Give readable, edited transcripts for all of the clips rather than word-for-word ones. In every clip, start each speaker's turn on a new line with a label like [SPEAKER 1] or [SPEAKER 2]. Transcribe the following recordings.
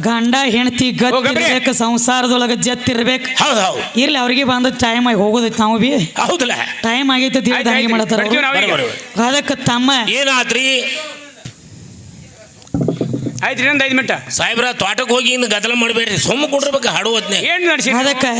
[SPEAKER 1] ಗಂಡ ಹೆಂಡತಿ ಗತ್ತಿರ್ಬೇಕು, ಸಂಸಾರದೊಳಗ ಜತ್ತಿರ್ಬೇಕು.
[SPEAKER 2] ಹೌದು ಹೌದು.
[SPEAKER 1] ಇರ್ಲಿ, ಅವ್ರಿಗೆ ಬಂದ ಟೈಮ್ ಆಗಿ ಹೋಗೋದೈತಿ. ನಾವು ಬಿ
[SPEAKER 2] ಹೌದಲ್ಲ,
[SPEAKER 1] ಟೈಮ್ ಆಗೈತೆ ಹಂಗೆ ಮಾಡತ್ತಾರ. ಅದಕ್ಕೆ ತಮ್ಮ
[SPEAKER 2] ಏನಾತ್ರಿ?
[SPEAKER 3] ಆಯ್ತು, ಇನ್ನೊಂದು 5 ಮಿನಿಟ್
[SPEAKER 2] ಸಾಹೇಬ್ರ ತೋಟಕ್ಕೆ ಹೋಗಿ ಇನ್ನು ಗದ್ದಲ ಮಾಡಬೇಡ್ರಿ, ಸುಮ್ಮ ಕುಂಡ್ರಬೇಕು ಹಾಡುವತ್ನೆ.
[SPEAKER 3] ಏನು ನಡೆಸಿ?
[SPEAKER 1] ಅದಕ್ಕೆ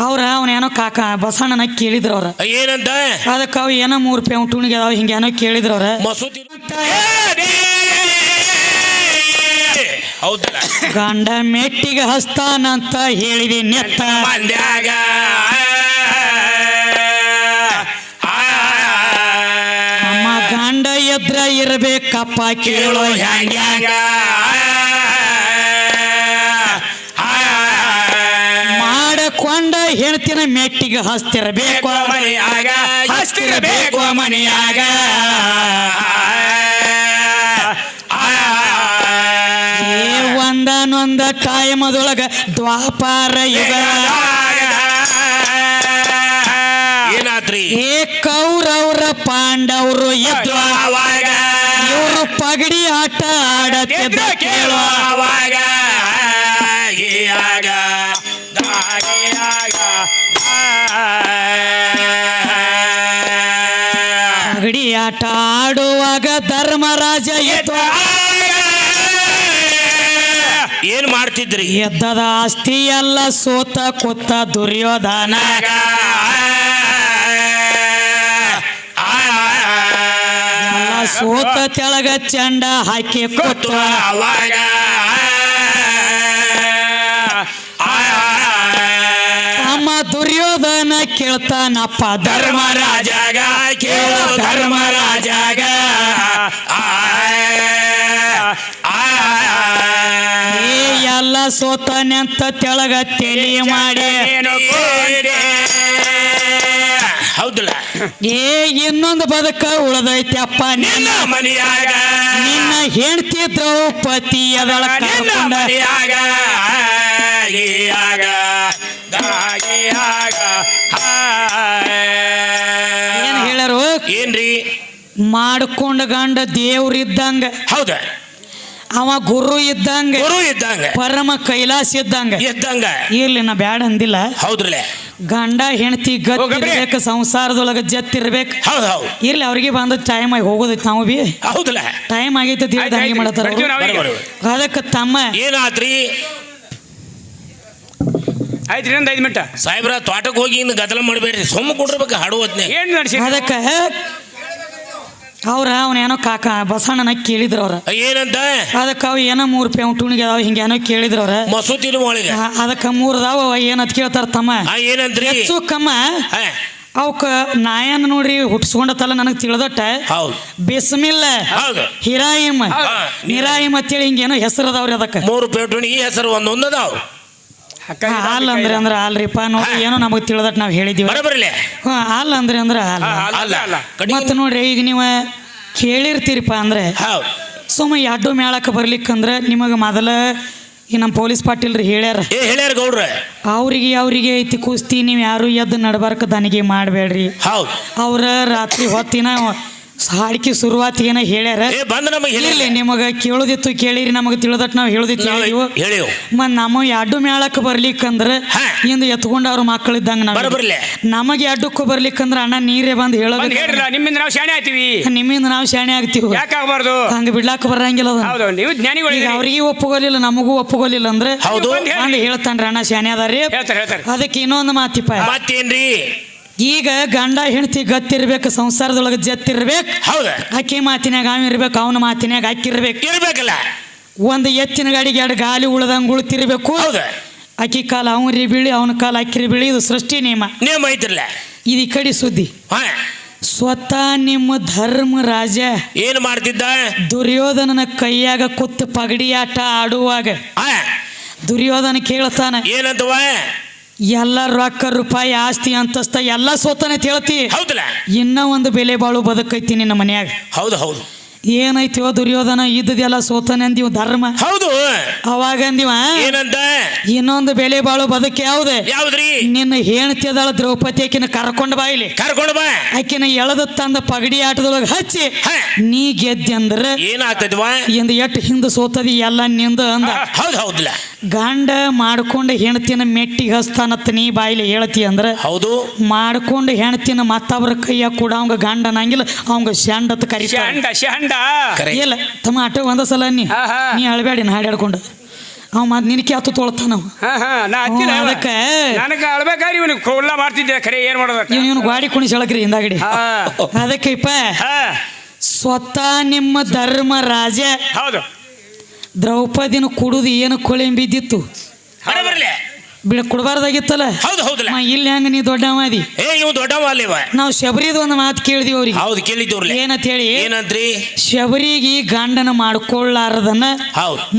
[SPEAKER 1] ಅವನೇನೋ ಕಾಕ ಬಸಣ್ಣನ ಕೇಳಿದ್ರು ಅವ್ರ.
[SPEAKER 2] ಏನಂತ?
[SPEAKER 1] ಅದಕ್ಕೆ ಅವು ಏನೋ 3 ರೂಪಾಯಿ ಉಂಟುಣಿಗೆ ಅದಾವ ಹಿಂಗೇನೋ ಕೇಳಿದ್ರು ಅವ್ರ.
[SPEAKER 2] ಮಸೂತಿ ಹೌದಲ್ಲ,
[SPEAKER 1] ಗಂಡ ಮೆಟ್ಟಿಗೆ ಹಸ್ತಾನಂತ ಹೇಳಿದೆ ನೆತ್ತ
[SPEAKER 2] ಮಂದ್ಯಾಗ.
[SPEAKER 1] ನಮ್ಮ ಗಂಡ ಎದ್ರ ಇರ್ಬೇಕಪ್ಪ ಕೇಳೋ ಹ್ಯಾಂಗ್ಯಾಗ. ಮಾಡಕೊಂಡ ಹೆಣ್ತಿನ ಮೆಟ್ಟಿಗೆ ಹಸ್ತಿರಬೇಕು
[SPEAKER 2] ಮನೆಯಾಗ, ಹಸ್ತಿರಬೇಕು ಮನೆಯಾಗ.
[SPEAKER 1] ಒಂದನೊಂದ ಟೈಮದೊಳಗ ದ್ವಾಪಾರ ಯುಗ
[SPEAKER 2] ಏನಾತ್ರಿ?
[SPEAKER 1] ಕೌರವ್ರ ಪಾಂಡವರು ಎದ್ರು
[SPEAKER 2] ಅವಾಗ,
[SPEAKER 1] ಇವರು ಪಗಡಿ ಆಟ ಆಡತ್ತಿದ್ದ ಕೇಳೋ
[SPEAKER 2] ಅವಾಗ. ಗೀಯಾಗ ದಾಗಿಯಾಗ
[SPEAKER 1] ಪಗಡಿ ಆಟ ಆಡುವಾಗ ಧರ್ಮರಾಜ ಎದ್ದು
[SPEAKER 2] ಏನ್ ಮಾಡ್ತಿದ್ರಿ?
[SPEAKER 1] ಎದ್ದದ ಆಸ್ತಿ ಎಲ್ಲ ಸೋತ ಕೊತ್ತ ದುರ್ಯೋಧನ. ಎಲ್ಲ ಸೋತ ತೆಳಗ ಚಂಡ ಹಾಕಿ ಕೊತ್ತು
[SPEAKER 2] ಅವಾಗ.
[SPEAKER 1] ಅಮ್ಮ ದುರ್ಯೋಧನ ಕೇಳ್ತಾನಪ್ಪ
[SPEAKER 2] ಧರ್ಮರಾಜಾಗ, ಕೇಳೋ ಧರ್ಮರಾಜಾಗ.
[SPEAKER 1] ಎಲ್ಲ ಸೋತನೆಂತ ತೆಳಗ ತೆಲಿ ಮಾಡಿ
[SPEAKER 2] ಹೌದಲ್ಲ,
[SPEAKER 1] ಇನ್ನೊಂದು ಬದುಕ ಉಳದೈತಿ ಅಪ್ಪ
[SPEAKER 2] ನಿನ್ನ ಮನೆಯಾಗ.
[SPEAKER 1] ನಿನ್ನ ಹೆಂಡತಿ ದ್ರೌಪದಿ ಅದಳ ಕರ್ಕೊಂಡ
[SPEAKER 2] ಮನೆಯಾಗ ಗೀಯಾಗ ದಾಗಿಯಾಗ.
[SPEAKER 1] ಏನ್ ಹೇಳ್ಯಾರು?
[SPEAKER 2] ಏನ್ರಿ?
[SPEAKER 1] ಮಾಡ್ಕೊಂಡ ಗಂಡ ದೇವ್ರಿದ್ದಂಗ,
[SPEAKER 2] ಹೌದ,
[SPEAKER 1] ಅವ ಗುರು ಇದ್ದಂಗ,
[SPEAKER 2] ಗುರು ಇದ್ದಂಗ,
[SPEAKER 1] ಪರಮ ಕೈಲಾಸ ಇದ್ದಂಗ. ಇರ್ಲಿ, ನಾ ಬ್ಯಾಡ ಅಂದಿಲ್ಲ.
[SPEAKER 2] ಹೌದ್ರಲ್ಲ,
[SPEAKER 1] ಗಂಡ ಹೆಂಡತಿ ಗತ್ತಿರ್ಬೇಕು, ಸಂಸಾರದೊಳಗ ಜತ್ತಿರ್ಬೇಕು.
[SPEAKER 2] ಹೌದು ಹೌದು.
[SPEAKER 1] ಇರ್ಲಿ, ಅವ್ರಿಗೆ ಬಂದ ಟೈಮ್ ಆಗಿ ಹೋಗೋದೈತಿ. ನಾವು ಬಿ
[SPEAKER 2] ಹೌದಲ್ಲ,
[SPEAKER 1] ಟೈಮ್ ಆಗೈತೆ ಹಂಗೆ ಮಾಡತ್ತಾರ. ಅದಕ್ಕೆ ತಮ್ಮ
[SPEAKER 2] ಏನಾತ್ರಿ?
[SPEAKER 3] ಆಯ್ತು, ಇನ್ನೊಂದು 5 ಮಿನಿಟ್
[SPEAKER 2] ಸಾಹೇಬ್ರ ತೋಟಕ್ಕೆ ಹೋಗಿ ಇನ್ನು ಗದ್ದಲ ಮಾಡಬೇಡ್ರಿ, ಸುಮ್ಮ ಕುಂಡ್ರಬೇಕು ಹಾಡುವತ್ನೆ.
[SPEAKER 3] ಏನು ನಡೆಸಿ?
[SPEAKER 1] ಅದಕ್ಕೆ ಅವನೇನೋ ಕಾಕ ಬಸಣ್ಣನ ಕೇಳಿದ್ರು ಅವ್ರ.
[SPEAKER 2] ಏನಂತ?
[SPEAKER 1] ಅದಕ್ಕೆ ಅವು ಏನೋ 3 ರೂಪಾಯಿ ಉಂಟುಣಿಗೆ ಅದಾವ ಹಿಂಗೇನೋ ಕೇಳಿದ್ರು ಅವ್ರ.
[SPEAKER 2] ಮಸೂತಿನ ಒಳಗೆ
[SPEAKER 1] ಅದಕ್ಕೆ 3 ಅದಾವ. ಏನಂತ ಕೇಳ್ತಾರ ತಮ್ಮ?
[SPEAKER 2] ಏನಂತ್ರಿ?
[SPEAKER 1] ಹೆಚ್ಚು ಕಮ್ಮ ಅವಕ್ಕ ನಾಯನ್ ನೋಡ್ರಿ ಹುಟ್ಸ್ಕೊಂಡತ್ತಲ್ಲ ನನಗೆ ತಿಳಿದಟ್ಟ.
[SPEAKER 2] ಹೌದು,
[SPEAKER 1] ಬಿಸ್ಮಿಲ್ಲ,
[SPEAKER 2] ಹೌದು,
[SPEAKER 1] ಹಿರಾಯಿಮ್, ನಿರಾಯಿಮ್ ಅಂತೇಳಿ ಹಿಂಗೇನೋ ಹೆಸರು ಅದಾವ್ರಿ. ಅದಕ್ಕೆ
[SPEAKER 2] 3 ರೂಪಾಯಿ ಈ ಹೆಸರು ಒಂದೊಂದು ಅದಾವ.
[SPEAKER 1] ಹಾಲ್ ಅಂದ್ರೆ ಅಲ್ರಿಪ್ಪ ನೋಡ್ರಿ, ಏನೋ ನಮಗೆ ತಿಳಿದಟ್ ನಾವು ಹೇಳಿದೀವಿ.
[SPEAKER 2] ಬರಬರಲೇ
[SPEAKER 1] ಹಾಲ್ ಅಂದ್ರೆ ಮತ್ತೆ ನೋಡ್ರಿ, ಈಗ ನೀವು ಕೇಳಿರ್ತೀರಿಪ್ಪ ಅಂದ್ರೆ ಸುಮ್ಮ ಎಡ್ಡು ಮೇಳಕ್ಕೆ ಬರ್ಲಿಕ್ಕಂದ್ರೆ ನಿಮಗೆ ಮೊದಲ ಈ ನಮ್ಮ ಪೊಲೀಸ್ ಪಾಟೀಲ್ರಿ ಹೇಳ್ಯಾರ.
[SPEAKER 2] ಹೇಳ್ಯಾರ ಗೌಡ್ರ,
[SPEAKER 1] ಅವ್ರಿಗೆ ಐತಿ ಕುಸ್ತಿ, ನೀವು ಯಾರು ಎದ್ದು ನಡ್ಬಾರ್ಕ ದನಿಗೆ ಮಾಡಬೇಡ್ರಿ.
[SPEAKER 2] ಹೌದು,
[SPEAKER 1] ಅವ್ರ ರಾತ್ರಿ ಹೊತ್ತಿನ ಹಾಡಿಕೆ ಶುರುವಾತಿಗೇನ ಹೇಳ್ಯಾರ. ಇರ್ಲಿ, ನಿಮಗೆ ಕೇಳೋದಿತ್ತು ಕೇಳಿರಿ, ನಮಗೆ ತಿಳಿದಟ್ ನಾವು ಹೇಳೋದಿತ್ತು ಹೇಳಿವು. ಮತ್ ನಮ್ಮ ಎಡ್ಡು ಮೇಳಕ್ಕೆ ಬರ್ಲಿಕ್ಕಂದ್ರ ಇಂದ ಎತ್ಕೊಂಡ ಅವ್ರ ಮಕ್ಕಳಿದ್ದಂಗ ನಮಗೆ ಎಡ್ಡಕ್ಕೂ ಬರ್ಲಿಕ್ಕಂದ್ರ ಅಣ್ಣ ನೀರೇ ಬಂದು ಹೇಳೋದು.
[SPEAKER 3] ನಿಮ್ಮಿಂದ ನಾವು ಶಾಣೆ ಆಗ್ತೀವಿ,
[SPEAKER 1] ನಿಮ್ಮಿಂದ ನಾವು ಶಾಣೆ ಆಗ್ತೀವಿ.
[SPEAKER 3] ಯಾಕಾಗಬಾರ್ದು?
[SPEAKER 1] ಹಂಗ ಬಿಡ್ಲಾಕ ಬರಂಗಿಲ್ಲ. ಅವ್ರಿಗೆ ಒಪ್ಪುಗೋಲಿಲ್ಲ, ನಮಗೂ ಒಪ್ಪುಗೋಲಿಲ್ಲ ಅಂದ್ರೆ ಹಂಗ ಹೇಳ್ತಾನ್ರಿ ಅಣ್ಣ ಶಾಣೆ ಅದಾರಿ. ಅದಕ್ಕೆ ಇನ್ನೊಂದು ಮಾತಿಪ್ಪ,
[SPEAKER 2] ಮತ್ತೇನ್ರಿ?
[SPEAKER 1] ಈಗ ಗಂಡ ಹೆಂಡತಿ ಗತ್ತಿರ್ಬೇಕು, ಸಂಸಾರದೊಳಗೆ ಜತ್ತಿರ್ಬೇಕು.
[SPEAKER 2] ಹೌದ,
[SPEAKER 1] ಅಕ್ಕಿ ಮಾತಿನಾಗ ಅವಿರ್ಬೇಕು, ಅವನ ಮಾತಿನಾಗ ಅಕ್ಕಿರ್ಬೇಕು.
[SPEAKER 2] ಇರ್ಬೇಕಲ್ಲ,
[SPEAKER 1] ಒಂದು ಎತ್ತಿನ ಗಾಡಿಗೆ 2 ಗಾಲಿ ಉಳ್ದಂಗೆ ಉಳ್ತಿರ್ಬೇಕು. ಅಕ್ಕಿ ಕಾಲ ಅವನ್ರಿ ಬೀಳಿ, ಅವನ ಕಾಲ ಅಕ್ಕಿರಿ ಬೀಳಿ. ಇದು ಸೃಷ್ಟಿ ನಿಯಮ ಐತಿರ್ಲ. ಇದು ಈ ಕಡೆ ಸುದ್ದಿ. ಸ್ವತಃ ನಿಮ್ಮ ಧರ್ಮರಾಜ
[SPEAKER 2] ಏನ್ ಮಾಡ್ತಿದ್ದ?
[SPEAKER 1] ದುರ್ಯೋಧನನ ಕೈಯಾಗ ಕುತ್ತು ಪಗಡಿ ಆಟ ಆಡುವಾಗ ದುರ್ಯೋಧನ ಕೇಳ್ತಾನ,
[SPEAKER 2] ಏನಂತವ?
[SPEAKER 1] ಎಲ್ಲ ರೊಕ್ಕ ರೂಪಾಯಿ ಆಸ್ತಿ ಅಂತಸ್ತ ಎಲ್ಲ ಸೋತಾನೆ ಹೇಳ್ತಿ.
[SPEAKER 2] ಹೌದಲ್ಲ,
[SPEAKER 1] ಇನ್ನ ಒಂದು ಬೆಲೆ ಬಾಳು ಬದುಕೈತಿ ನಿನ್ನ ಮನ್ಯಾಗ.
[SPEAKER 2] ಹೌದು ಹೌದು.
[SPEAKER 1] ಏನೈತಿವೋ ದುರ್ಯೋಧನ ಇದ್ದದೆಲ್ಲ ಸೋತನೆ ಅಂದಿವ್ ಧರ್ಮ.
[SPEAKER 2] ಹೌದು.
[SPEAKER 1] ಅವಾಗ ಅಂದಿವ
[SPEAKER 2] ಏನಂತ?
[SPEAKER 1] ಇನ್ನೊಂದು ಬೆಲೆ ಬಾಳೋ ಬದುಕು ಯಾವ್ದೆ?
[SPEAKER 2] ಯಾವ್ದ್ರಿ?
[SPEAKER 1] ನಿನ್ನ ಹೆಣ್ತಿ ಅದಾಳ ದ್ರೌಪದಿ, ಆಕಿನ ಕರ್ಕೊಂಡ್ ಬಾ ಇಲ್ಲಿ.
[SPEAKER 2] ಕರ್ಕೊಂಡ್ ಬಾ.
[SPEAKER 1] ಆಕಿನ ಎಳದ ತಂದ ಪಗಡಿ ಆಟದೊಳಗ ಹಚ್ಚಿ ನೀ ಗೆದ್ದಿ ಅಂದ್ರ
[SPEAKER 2] ಏನಾಗ್ತದ್ವಾ?
[SPEAKER 1] ಇಂದ ಎಟ್ಟು ಹಿಂದ ಸೋತದಿ ಎಲ್ಲ ನಿಂದ ಅಂದ.
[SPEAKER 2] ಹೌದು ಹೌದಲ್ಲ.
[SPEAKER 1] ಗಂಡ ಮಾಡ್ಕೊಂಡ ಹೆಣ್ತಿನ ಮೆಟ್ಟಿಗೆ ಹಸ್ತಾನತ್ ನೀ ಬಾಯಿಲಿ ಹೇಳ್ತಿ ಅಂದ್ರ
[SPEAKER 2] ಹೌದು.
[SPEAKER 1] ಮಾಡ್ಕೊಂಡು ಹೆಣ್ತಿನ ಮತ್ತವ್ರ ಕೈಯಾಗ ಕೂಡ ಅವಂಗ ಗಂಡ ಅನ್ನಂಗಿಲ್ಲ, ಅವಂಗ ಶಂಡತ್ ಕರಿ ಇಲ್ಲ ತಮ್ಮ ಆಟ ಒಂದ ಸಲ ನೀ ಅಳ್ಬೇಡಿ ನಾ ಹಾಡ್ಯಾಡ್ಕೊಂಡು ಅವ ಮತ್ ನಿನ್ ಕ್ಯಾತು ತೊಳ್ತಾನ. ಅದಕ್ಕೆ ಇವನು ಗಾಡಿ ಕುಣಿಸಿ ಹೇಳಕ್ರಿ ಹಿಂದಾಗಡಿ. ಅದಕ್ಕೆ ಇಪ್ಪ ಸ್ವತಃ ನಿಮ್ಮ ಧರ್ಮ ರಾಜ ದ್ರೌಪದಿನ ಕುಡುದು ಏನು ಕೊಳೆ ಬಿದ್ದಿತ್ತು ಕೊಡಬಾರ್ದಾಗಿತ್ತಲ್ಲ.
[SPEAKER 2] ಹೌದು ಹೌದಲ್ಲ.
[SPEAKER 1] ಇಲ್ಲಿ ಹಂಗ ನೀ ದೊಡ್ಡವಾದಿ. ನಾವು ಶಬರಿದ ಒಂದು ಮಾತು ಕೇಳಿದ್ವಿ ಅವ್ರಿಗೆ.
[SPEAKER 2] ಹೌದು ಕೇಳಿದ್ವಿ.
[SPEAKER 1] ಏನಂತ ಹೇಳಿ?
[SPEAKER 2] ಏನಂತ್ರಿ?
[SPEAKER 1] ಶಬರಿಗೆ ಗಂಡನ ಮಾಡ್ಕೊಳ್ಳಾರದನ್ನ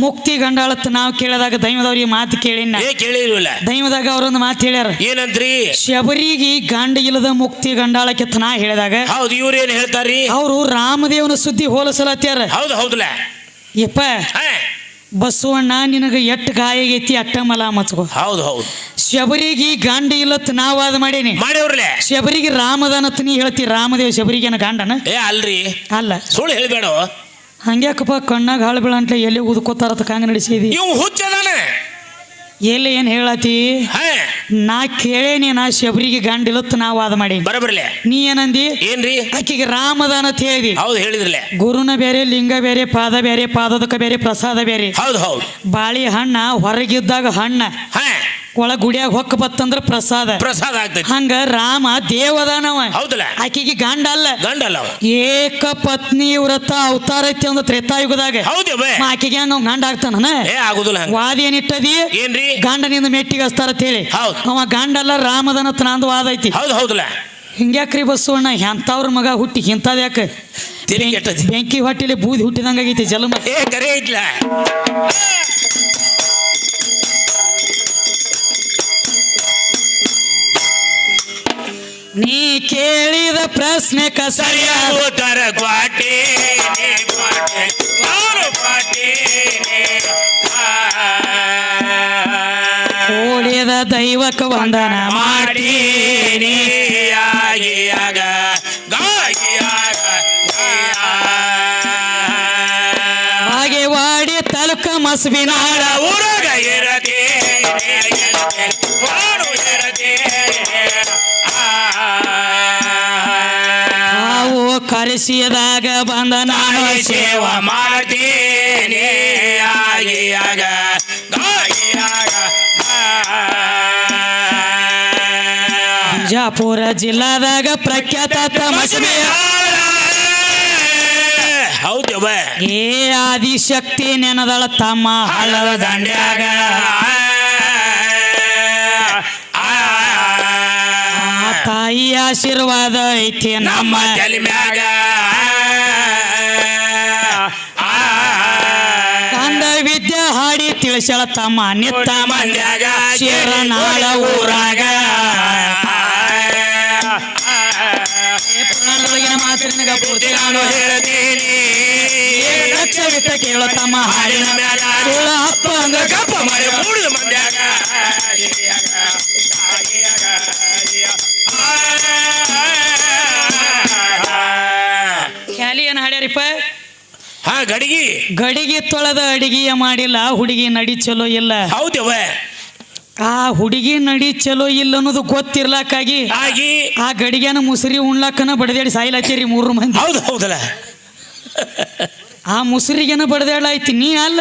[SPEAKER 1] ಮುಕ್ತಿ ಗಂಡಾಳತ್ ನಾವು ಕೇಳಿದಾಗ ದೈವದವ್ರಿಗೆ ಮಾತು ಕೇಳಿನ
[SPEAKER 2] ಕೇಳಿರಲಿಲ್ಲ.
[SPEAKER 1] ದೈವದಾಗ ಅವ್ರೊಂದು ಮಾತು ಹೇಳ್ಯಾರ.
[SPEAKER 2] ಏನಂತ್ರಿ?
[SPEAKER 1] ಶಬರಿಗೆ ಗಂಡ ಇಲ್ಲದ ಮುಕ್ತಿ ಗಂಡಾಳಕ್ಕೆ ನಾ ಹೇಳಿದಾಗ
[SPEAKER 2] ಹೌದು ಇವ್ರು ಏನ್ ಹೇಳ್ತಾರಿ?
[SPEAKER 1] ಅವರು ರಾಮದೇವನ ಸುದ್ದಿ ಹೋಲಿಸಲತ್ಯಾರ.
[SPEAKER 2] ಹೌದು ಹೌದಲ್ಲ.
[SPEAKER 1] ಯಪ್ಪ ಬಸವಣ್ಣ ನಿನಗ ಎಟ್ಟು ಗಾಯ ಆಗೈತಿ ಅಟ್ಟ ಮಲ ಮಚ್ಕೋ.
[SPEAKER 2] ಹೌದು ಹೌದು.
[SPEAKER 1] ಶಬರಿಗೆ ಗಂಡ ಇಲ್ಲತ್ ನಾವಾದ ಮಾಡೇನಿ
[SPEAKER 2] ಮಾಡ್ಯವ್ರಲೆ.
[SPEAKER 1] ಶಬರಿಗೆ ರಾಮದಾನತ್ ನೀ ಹೇಳ್ತಿ. ರಾಮದೇವ್ ಶಬರಿಗೇನ ಗಂಡನ?
[SPEAKER 2] ಅಲ್ರಿ
[SPEAKER 1] ಅಲ್ಲ.
[SPEAKER 2] ಸುಳ್ಳು ಹೇಳ್ಬೇಡ.
[SPEAKER 1] ಹಂಗ್ಯಾಕಪ್ಪ ಕಣ್ಣಾಗ ಹಾಳು ಬೀಳಂಟ್ಲೆ ಎಲ್ಲಿ ಉದ್ಕೋತಾರತ ಕಾಂಗ ನಡೆಸಿದಿ.
[SPEAKER 2] ಇವ್ ಹುಚ್ಚದಾನ.
[SPEAKER 1] ಎಲ್ಲಿ ಏನ್ ಹೇಳತಿ? ನಾ ಕೇಳೇನಿ ನಾ ಶಬರಿಗೆ ಗಂಡ ಇಲ್ಲತ್ ನಾ ವಾದ ಮಾಡಿ.
[SPEAKER 2] ಬರಬರ್ಲೆ.
[SPEAKER 1] ನೀ ಏನಂದಿ?
[SPEAKER 2] ಏನ್ರಿ?
[SPEAKER 1] ಆಕಿಗೆ ರಾಮದಾನ ಅಂತ ಹೇಳಿ.
[SPEAKER 2] ಹೌದು ಹೇಳಿದ್ರಲೆ.
[SPEAKER 1] ಗುರುನ ಬೇರೆ, ಲಿಂಗ ಬೇರೆ, ಪಾದ ಬೇರೆ, ಪಾದದಕ ಬೇರೆ, ಪ್ರಸಾದ ಬೇರೆ.
[SPEAKER 2] ಹೌದು ಹೌದು.
[SPEAKER 1] ಬಾಳಿ ಹಣ್ಣ ಹೊರಗಿದ್ದಾಗ ಹಣ್ಣ, ಒಳ ಗುಡಿಯಾಗ ಹೊಕ್ಕ ಬತ್ತಂದ್ರ ಪ್ರಸಾದ
[SPEAKER 2] ಆಗ್ತೈತಿ.
[SPEAKER 1] ಹಂಗ ರಾಮ ದೇವದಾನವ.
[SPEAKER 2] ಹೌದಲ್ಲ.
[SPEAKER 1] ಆಕಿಗೆ ಗಂಡ ಅಲ್ಲ.
[SPEAKER 2] ಗಂಡ ಅಲ್ಲ.
[SPEAKER 1] ಏಕ ಪತ್ನಿ ವ್ರತ ಅವತಾರ ಐತಿ ಒಂದು ತ್ರೇತಾಯುಗದಾಗ.
[SPEAKER 2] ಹೌದು.
[SPEAKER 1] ಆಕಿಗೆ ಹಂಗ ಗಂಡ ಆಗ್ತಾನ?
[SPEAKER 2] ಆಗುದಿಲ್ಲ.
[SPEAKER 1] ವಾದ ಏನಿಟ್ಟದಿ?
[SPEAKER 2] ಏನ್ರಿ?
[SPEAKER 1] ಗಂಡನಿಂದ ಮೆಟ್ಟಿಗೆ ಹಸ್ತಾರ ಅಂತ ಹೇಳಿ. ಅವ ಗಂಡ ಅಲ್ಲ ರಾಮದನ ನಂದು ವಾದ ಐತಿ.
[SPEAKER 2] ಹೌದು ಹೌದಲ್ಲ.
[SPEAKER 1] ಹಿಂಗ್ಯಾಕ್ರಿ ಬಸವಣ್ಣ ಎಂತವ್ರ ಮಗ ಹುಟ್ಟಿ ಇಂಥದ್ ಯಾಕ? ಬೆಂಕಿ ಹೊಟ್ಟಿಲಿ ಬೂದಿ ಹುಟ್ಟಿದಂಗಾಗೈತಿ ಜಲಮ.
[SPEAKER 2] ಕರೆ ಐತ್ಲ.
[SPEAKER 1] ನೀ ಕೇಳಿದ ಪ್ರಶ್ನೆಕ
[SPEAKER 2] ಸರಿಯಾದ ಉತ್ತರ ಕ್ವಾಟೆ
[SPEAKER 1] ಓಡಿದ ದೈವಕ ವಂದನ ಮಾಡಿ ಹಾಗೆ ವಾಡಿ ತಲುಕ ಮಸ್ಬಿನಾಳ
[SPEAKER 2] ಊರಾಗ ಇರದೆ
[SPEAKER 1] ನಾವು ಕರೆಸಿದಾಗ ಬಂದ ನಾನು
[SPEAKER 2] ಸೇವಾ ಮಾಡ್ತೇನೆ.
[SPEAKER 1] ಬಿಜಾಪುರ ಜಿಲ್ಲಾದಾಗ ಪ್ರಖ್ಯಾತ ಮಸ್ಬಿಯ.
[SPEAKER 2] ಹೌದವ.
[SPEAKER 1] ಏ ಆದಿಶಕ್ತಿ ನೆನದಳ ತಮ್ಮ ಹಳ್ಳದ ದಂಡ್ಯಾಗ. ತಾಯಿ ಆಶೀರ್ವಾದ ಐತಿ ನಮ್ಮ
[SPEAKER 2] ತಲೆ ಮ್ಯಾಗ.
[SPEAKER 1] ಕಂದ ವಿದ್ಯೆ ಹಾಡಿ ತಿಳಿಸಳ ತಮ್ಮ ನಿತ್ತ ಮಂದ್ಯಾಗ ಶಿರನಾಳ ಊರಾಗ. ಪುರಾಣದೊಳಗಿನ ಮಾತಿನ ಪೂರ್ತಿ ನಾನು ಹೇಳ್ತೀನಿ. ಲಕ್ಷ ಬಿಟ್ಟ ಕೇಳೋ ತಮ್ಮ ಹಾಡಿನ ಮ್ಯಾಲ ಅಪ್ಪ ಅಂದ್ರ ಗಪ್ಪ ಮಾಡಿ ಮೂಡಿದ ಮಂದ್ಯಾಗ. ಕ್ಯಾಲಿ ಏನ್ ಹಾಡ್ಯಾರಿಪ್ಪ? ಗಡಿಗೆ ತೊಳೆದ ಅಡಿಗೆಯ ಮಾಡಿಲ್ಲ ಹುಡುಗಿ ನಡಿ ಚಲೋ ಇಲ್ಲ.
[SPEAKER 2] ಹೌದವ.
[SPEAKER 1] ಆ ಹುಡುಗಿ ನಡಿ ಚಲೋ ಇಲ್ಲ ಅನ್ನೋದು ಗೊತ್ತಿರ್ಲಾಕಾಗಿ ಆ ಗಡಿಗೆನ ಮುಸುರಿ ಉಣ್ಲಾಕನ ಬಡದೇಡಿ ಸಾಯ್ಲಾತೀರಿ 3 ಮಂದಿ.
[SPEAKER 2] ಹೌದು ಹೌದಲ್ಲ.
[SPEAKER 1] ಆ ಮುಸುರಿಗೆನ ಬಡದಾಡ್ಲಾಯ್ತಿ. ನೀ ಅಲ್ಲ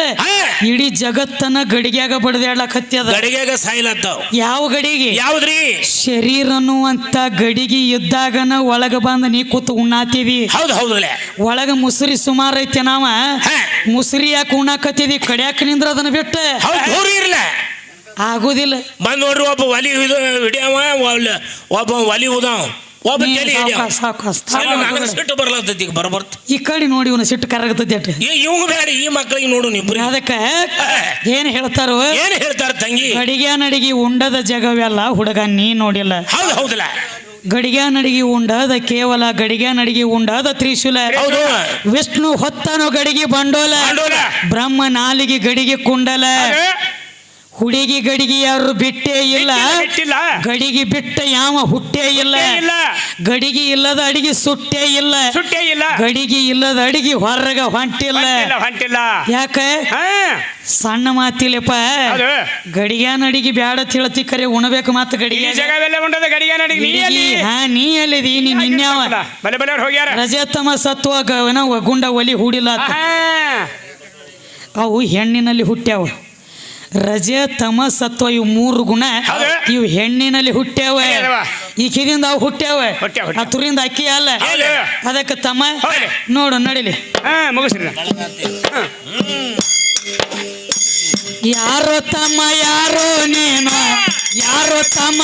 [SPEAKER 1] ಇಡೀ ಜಗತ್ತನ ಗಡಿಗ್ಯಾಗ ಬಡದಾಡ್ಲಾಕತ್ಯದ.
[SPEAKER 2] ಗಡಿಗ್ಯಾಗ ಸಾಯ್ಲತ್ತಾವ.
[SPEAKER 1] ಯಾವ ಗಡಿಗೆ?
[SPEAKER 2] ಯಾವ್ದ್ರಿ?
[SPEAKER 1] ಶರೀರ ಅನ್ನುವಂತ ಗಡಿಗೆ ಇದ್ದಾಗನ ಒಳಗ ಬಂದ ನೀ ಕೂತು ಉಣ್ಣಾತೀವಿ.
[SPEAKER 2] ಹೌದು ಹೌದಲ್ಲ.
[SPEAKER 1] ಒಳಗ ಮುಸುರಿ ಸುಮಾರು ಐತಿ. ನಾವ ಮುಸುರಿ ಯಾಕೆ ಉಣ್ಣಾಕತ್ತೀವಿ? ಕಡ್ಯಾಕ ನಿಂದ್ರ ಅದನ್ನ ಬಿಟ್ಟ
[SPEAKER 2] ಇರ್ಲ
[SPEAKER 1] ಆಗುದಿಲ್ಲ.
[SPEAKER 2] ಬಂದ್ ನೋಡ್ರಿ ಒಬ್ಬ ಒಲಿ ಹಿಡಿಯವ, ಒಬ್ಬ ಒಲಿ ಉದಾವ, ಒಬ್ಬ ಸಿಟ್ಟು ಬರ್ಲತ್ತೈತಿ. ಬರಬರ್ತ
[SPEAKER 1] ಈ ಕಡೆ ನೋಡಿ ಇವನು ಸಿಟ್ಟು ಕರಗತೈತಿ.
[SPEAKER 2] ಇವಂಗ ಬೇಡ, ಈ ಮಕ್ಕಳಿಗೆ ನೋಡು ಇಬ್ರು.
[SPEAKER 1] ಅದಕ್ಕ ಏನ್ ಹೇಳ್ತಾರ?
[SPEAKER 2] ಏನ್ ಹೇಳ್ತಾರ ತಂಗಿ?
[SPEAKER 1] ಅಡಿಗೆ ನಡಿಗೆ ಉಂಡದ ಜಗವೆಲ್ಲ ಹುಡುಗ ನೀ ನೋಡಿಲ್ಲ.
[SPEAKER 2] ಹೌದು ಹೌದಲ್ಲ.
[SPEAKER 1] ಗಡಿಗ್ಯಾನಡಿಗೆ ಉಂಡದ ಕೇವಲ ಗಡಿಗ್ಯಾನಡಿಗೆ ಉಂಡದ ತ್ರಿಶೂಲ
[SPEAKER 2] ಹೌದು
[SPEAKER 1] ವಿಷ್ಣು ಹೊತ್ತನು ಗಡಿಗೆ ಬಂಡೋಲ ಬ್ರಹ್ಮ ನಾಲಿಗೆ ಗಡಿಗೆ ಕುಂಡಲ ಹುಡುಗಿ ಗಡಿಗೆ ಯಾರು ಬಿಟ್ಟೇ ಇಲ್ಲ ಗಡಿಗೆ ಬಿಟ್ಟ ಯಾವ ಹುಟ್ಟೇ ಇಲ್ಲ ಗಡಿಗೆ ಇಲ್ಲದ ಅಡಿಗೆ ಸುಟ್ಟೇ ಇಲ್ಲ ಗಡಿಗೆ ಇಲ್ಲದ ಅಡಿಗೆ ಹೊರಗ ಹೊಂಟಿಲ್ಲ ಯಾಕ ಸಣ್ಣ ಮಾತಿಲ್ಲಪ್ಪ ಗಡಿಗ್ಯಾನ ಅಡಿಗೆ ಬ್ಯಾಡ ತಿಳತಿ ಕರೆ ಉಣಬೇಕು ಮಾತು ಗಡಿಗೆ ಹಾ ನೀ ಅಲ್ಲಿದಿ ನೀ ನಿನ್ಯಾವ ರಜತಮ ಸತ್ವ ಗುಂಡ ಒಲಿ ಹೂಡಿಲ್ಲ ಅವು ಹೆಣ್ಣಿನಲ್ಲಿ ಹುಟ್ಟ್ಯಾವ ರಜ ತಮ ಸತ್ವ ಇವು 3 ಗುಣ ಇವು ಹೆಣ್ಣಿನಲ್ಲಿ ಹುಟ್ಟ್ಯಾವ ಈಕಿದಿಂದ ಅವು ಹುಟ್ಟ್ಯಾವ ಹತ್ತರಿಂದ ಅಕ್ಕಿ ಅಲ್ಲ ಅದಕ್ಕೆ ತಮ್ಮ ನೋಡು ನಡಿಲಿ ಯಾರೋ ತಮ್ಮ ಯಾರೋ ನೀನು ಯಾರೋ ತಮ್ಮ